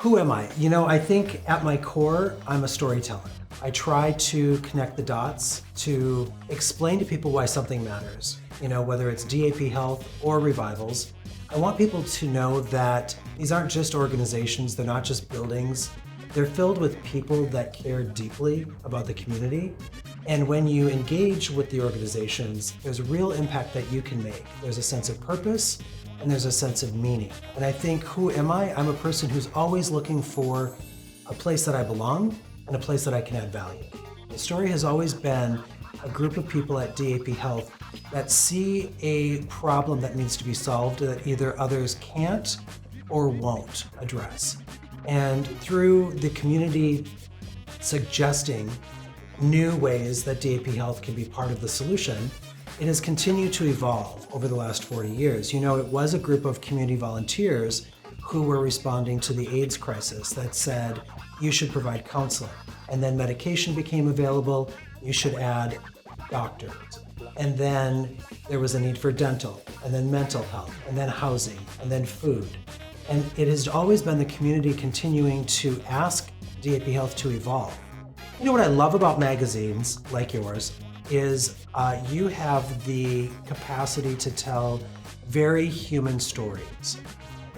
Who am I? I think at my core, I'm a storyteller. I try to connect the dots to explain to people why something matters. Whether it's DAP Health or Revivals, I want people to know that these aren't just organizations, they're not just buildings. They're filled with people that care deeply about the community. And when you engage with the organizations, there's a real impact that you can make. There's a sense of purpose and there's a sense of meaning. And I think, who am I? I'm a person who's always looking for a place that I belong and a place that I can add value. The story has always been a group of people at DAP Health that see a problem that needs to be solved that either others can't or won't address. And through the community suggesting new ways that DAP Health can be part of the solution, it has continued to evolve over the last 40 years. It was a group of community volunteers who were responding to the AIDS crisis that said, you should provide counseling. And then medication became available, you should add doctors. And then there was a need for dental, and then mental health, and then housing, and then food. And it has always been the community continuing to ask DAP Health to evolve. What I love about magazines like yours is you have the capacity to tell very human stories.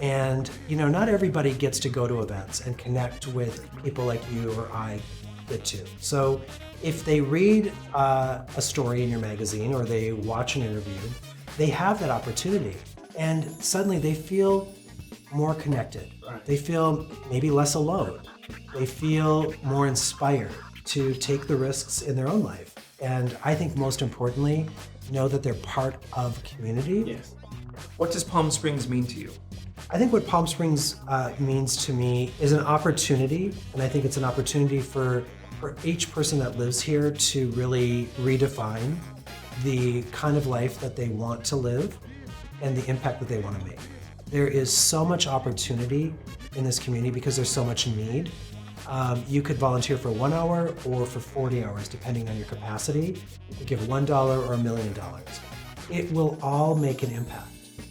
And not everybody gets to go to events and connect with people like you or I get to. So if they read a story in your magazine or they watch an interview, they have that opportunity. And suddenly they feel more connected. They feel maybe less alone. They feel more inspired to take the risks in their own life. And I think most importantly, know that they're part of community. Yes. What does Palm Springs mean to you? I think what Palm Springs means to me is an opportunity, and I think it's an opportunity for each person that lives here to really redefine the kind of life that they want to live and the impact that they want to make. There is so much opportunity in this community because there's so much need. You could volunteer for 1 hour or for 40 hours, depending on your capacity. You could give $1 or $1 million. It will all make an impact.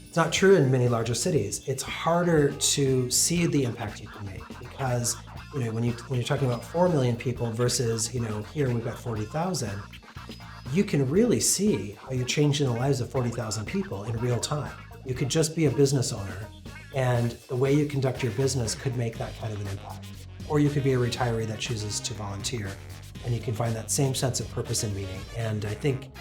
It's not true in many larger cities. It's harder to see the impact you can make because when you're talking about 4 million people versus here we've got 40,000, you can really see how you're changing the lives of 40,000 people in real time. You could just be a business owner, and the way you conduct your business could make that kind of an impact. Or you could be a retiree that chooses to volunteer, and you can find that same sense of purpose and meaning. And I think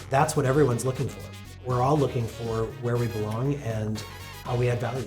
that's what everyone's looking for. We're all looking for where we belong and how we add value.